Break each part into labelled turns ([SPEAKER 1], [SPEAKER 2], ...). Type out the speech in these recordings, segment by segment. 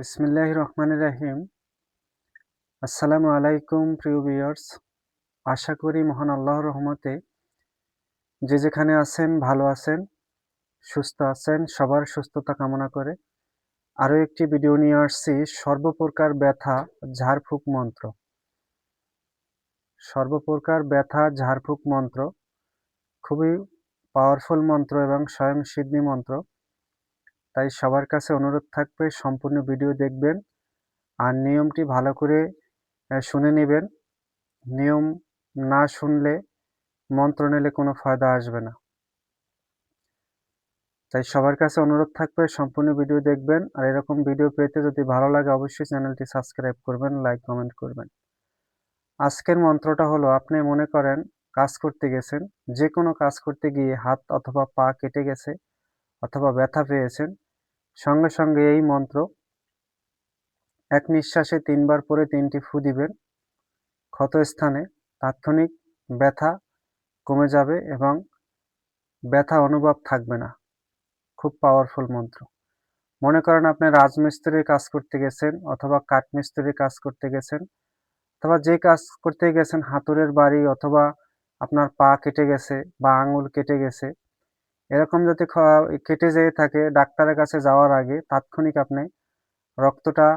[SPEAKER 1] বিসমিল্লাহির রহমানির রহিম। আসসালামু আলাইকুম প্রিয় ভিউয়ার্স। আশা করি মহান আল্লাহর রহমতে যে যেখানে আছেন ভালো আছেন, সুস্থ আছেন। সবার সুস্থতা কামনা করে আরও একটি ভিডিও নিয়ে আসছি, সর্বপ্রকার ব্যথা ঝাড়ফুঁক মন্ত্র। সর্বপ্রকার ব্যথা ঝাড়ফুঁক মন্ত্র খুবই পাওয়ারফুল মন্ত্র এবং স্বয়ং সিদ্ধি মন্ত্র। তাই সবার কাছে অনুরোধ থাকবে সম্পূর্ণ ভিডিও দেখবেন আর নিয়মটি ভালো করে শুনে নেবেন। নিয়ম না শুনলে মন্ত্র নিলে কোনো ফায়দা আসবে না। তাই সবার কাছে অনুরোধ থাকবে সম্পূর্ণ ভিডিও দেখবেন। আর এরকম ভিডিও পেতে যদি ভালো লাগে অবশ্যই চ্যানেলটি সাবস্ক্রাইব করবেন, লাইক কমেন্ট করবেন। আজকের মন্ত্রটা হলো, আপনি মনে করেন কাজ করতে গেছেন, যে কোনো কাজ করতে গিয়ে হাত অথবা পা কেটে গেছে অথবা ব্যথা পেয়েছেন, সঙ্গে সঙ্গে এই মন্ত্র এক নিঃশ্বাসে 3 বার পরে 3টি ফু দিবেন। ক্ষত স্থানে তাৎক্ষণিক ব্যথা কমে যাবে এবং ব্যথা অনুভব থাকবে না। খুব পাওয়ারফুল মন্ত্র। মনে করেন আপনি রাজমিস্ত্রির কাজ করতে গেছেন অথবা কাঠমিস্ত্রির কাজ করতে গেছেন অথবা যে কাজ করতে গেছেন, হাতুড়ের বাড়ি অথবা আপনার পা কেটে গেছে বা আঙুল কেটে গেছে, এরকম যদি কেটে যেয়ে থাকে, ডাক্তারের কাছে যাওয়ার আগে তাৎক্ষণিক আপনি রক্তটা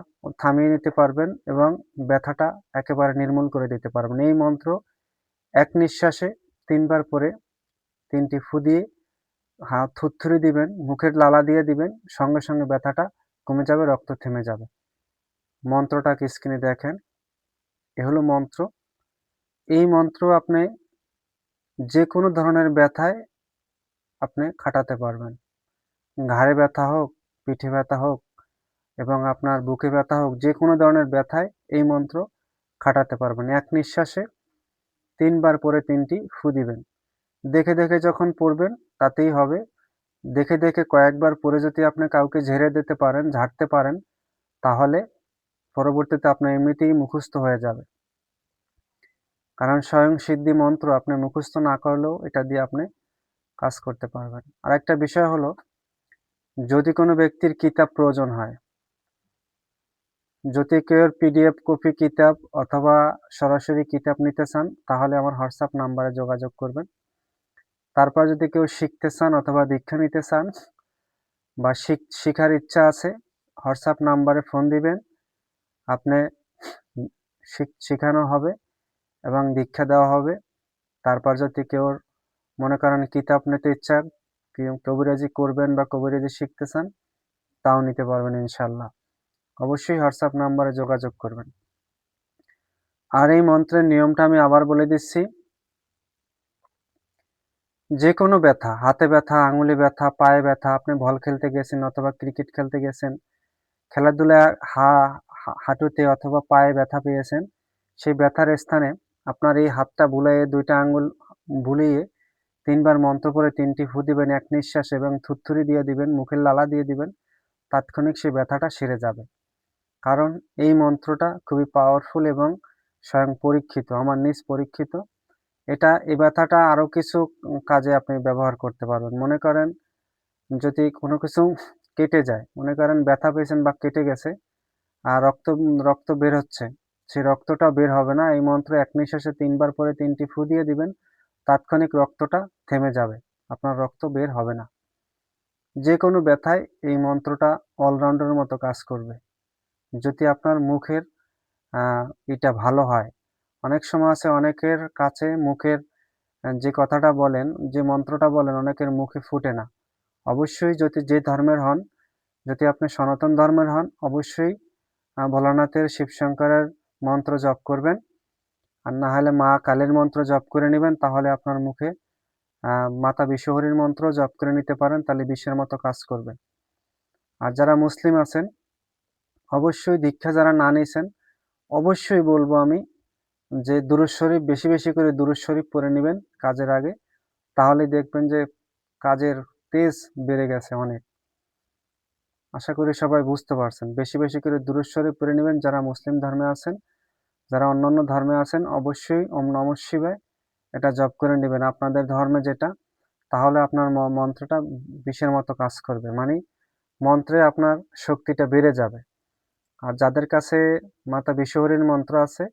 [SPEAKER 1] থামিয়ে নিতে পারবেন এবং ব্যথাটা একেবারে নির্মূল করে দিতে পারবেন। এই মন্ত্র এক নিঃশ্বাসে 3 বার পরে 3টি ফু দিয়ে থুতথুড়ি দিবেন, মুখের লালা দিয়ে দিবেন, সঙ্গে সঙ্গে ব্যথাটা কমে যাবে, রক্ত থেমে যাবে। মন্ত্রটাকে স্ক্রিনে দেখেন, এ হলো মন্ত্র। এই মন্ত্র আপনি যে কোনো ধরনের ব্যথায় আপনি খাটাতে পারবেন। ঘাড়ে ব্যথা হোক, পিঠে ব্যথা হোক এবং আপনার বুকে ব্যথা হোক, যে কোনো ধরনের ব্যথায় এই মন্ত্র খাটাতে পারবেন। এক নিঃশ্বাসে 3 বার পরে 3টি ফু দিবেন। দেখে দেখে যখন পড়বেন তাতেই হবে। দেখে দেখে কয়েকবার পড়ে যদি আপনি কাউকে ঝেড়ে দিতে পারেন, ঝাড়তে পারেন, তাহলে পরবর্তীতে আপনার এমনিতেই মুখস্থ হয়ে যাবে। কারণ স্বয়ং সিদ্ধি মন্ত্র আপনি মুখস্থ না করলেও এটা দিয়ে আপনি কাজ করতে পারবেন। আরেকটা বিষয় হলো, যদি কোনো ব্যক্তির কিতাব প্রয়োজন হয়, যদি কেউ পিডিএফ কপি কিতাব অথবা সরাসরি কিতাব নিতে চান, তাহলে আমার হোয়াটসঅ্যাপ নাম্বারে যোগাযোগ করবেন। তারপর যদি কেউ শিখতে চান অথবা দীক্ষা নিতে চান বা শিখার ইচ্ছা আছে, হোয়াটসঅ্যাপ নাম্বারে ফোন দিবেন, আপনি শিখানো হবে এবং দীক্ষা দেওয়া হবে। তারপর যদি কেউ মনে করেন কিতাব নিতে ইচ্ছা, কবিরাজি করবেন বা কবিরাজি শিখতে চান, তাও নিতে পারবেন ইনশাল্লাহ। অবশ্যই হোয়াটসঅ্যাপ নাম্বারে যোগাযোগ করবেন। আর এই মন্ত্রের নিয়মটা আমি আবার বলে দিচ্ছি। যে কোনো ব্যথা, হাতে ব্যথা, আঙুলে ব্যথা, পায়ে ব্যথা, আপনি বল খেলতে গেছেন অথবা ক্রিকেট খেলতে গেছেন, খেলাধুলায় হাঁটুতে অথবা পায়ে ব্যথা পেয়েছেন, সেই ব্যথার স্থানে আপনার এই হাতটা বুলিয়ে, 2টা আঙ্গুল বুলিয়ে 3 বার মন্ত্র পড়ে 3টি ফু দিবেন এক নিঃশ্বাসে এবং থুতথুড়ি দিয়ে দিবেন, মুখের লালা দিয়ে দিবেন, তাৎক্ষণিক সেই ব্যথাটা সেরে যাবে। কারণ এই মন্ত্রটা খুবই পাওয়ারফুল এবং স্বয়ং পরীক্ষিত, আমার নিজ পরীক্ষিত। এই ব্যথাটা আরও কিছু কাজে আপনি ব্যবহার করতে পারবেন। মনে করেন যদি কোনো কিছু কেটে যায়, মনে করেন ব্যথা পেয়েছেন বা কেটে গেছে আর রক্ত বের হচ্ছে, সেই রক্তটা বের হবে না। এই মন্ত্র এক নিঃশ্বাসে 3 বার পরে 3টি ফু দিয়ে দিবেন, তাৎক্ষণিক রক্তটা থেমে যাবে, আপনার রক্ত বের হবে না। যে কোনো ব্যথায় এই মন্ত্রটা অলরাউন্ডারের মতো কাজ করবে। যদি আপনার মুখের এটা ভালো হয়, অনেক সময় আছে অনেকের কাছে মুখের যে কথাটা বলেন, যে মন্ত্রটা বলেন, অনেকের মুখে ফুটে না। অবশ্যই যদি যে ধর্মের হন, যদি আপনি সনাতন ধর্মের হন, অবশ্যই ভোলানাথের, শিবশঙ্করের মন্ত্র জপ করবেন। আর না হলে মা কালীর মন্ত্র জপ করে নেবেন, তাহলে আপনার মুখে মাতা বিশ্বহরীর মন্ত্র জপ করে নিতে পারেন, তাহলে বিশ্বের মতো কাজ করবে। আর যারা মুসলিম আছেন, অবশ্যই দীক্ষা যারা না নিয়েছেন, অবশ্যই বলবো আমি যে দুরূদ শরীফ বেশি বেশি করে দুরূদ শরীফ পড়ে নেবেন কাজের আগে, তাহলে দেখবেন যে কাজের তেজ বেড়ে গেছে অনেক। আশা করি সবাই বুঝতে পারছেন। বেশি বেশি করে দুরূদ শরীফ পড়ে নেবেন যারা মুসলিম ধর্মে আছেন। যারা অন্যান্য ধর্মে আছেন, অবশ্যই ওম নমঃ শিবায় এটা জপ করে নেবেন আপনাদের ধর্মে যেটা, তাহলে আপনার মন্ত্রটা বিষের মতো কাজ করবে। মানে মন্ত্রে আপনার শক্তিটা বেড়ে যাবে। আর যাদের কাছে মাতা বিশ্বহরীর মন্ত্র আছে,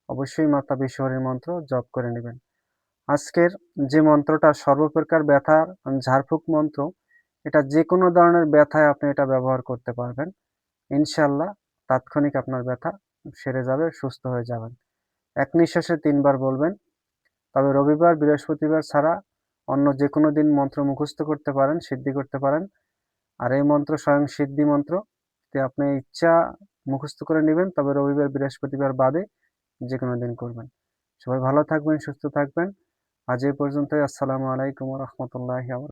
[SPEAKER 1] অবশ্যই মাতা বিশ্বহরীর মন্ত্র জপ করে নেবেন। আজকের যে মন্ত্রটা সর্বপ্রকার ব্যথার ঝাড়ফুঁক মন্ত্র, এটা যেকোনো ধরনের ব্যথায় আপনি এটা ব্যবহার করতে পারবেন। ইনশাআল্লাহ তাৎক্ষণিক আপনার ব্যথা সেরে যাবে, সুস্থ হয়ে যাবেন। এক নিঃশ্বাসে ৩ বার বলবেন। তবে রবিবার, বৃহস্পতিবার ছাড়া অন্য যেকোনো দিন মন্ত্র মুখস্থ করতে পারেন, সিদ্ধি করতে পারেন। আর এই মন্ত্র স্বয়ং সিদ্ধি মন্ত্র। আপনি ইচ্ছা মুখস্থ করে নেবেন, তবে রবিবার, বৃহস্পতিবার বাদে যেকোনো দিন করবেন। সবাই ভালো থাকবেন, সুস্থ থাকবেন। আজ এই পর্যন্তই। আসসালামু আলাইকুম ওয়া রাহমাতুল্লাহি ওয়া বারাকাতুহু।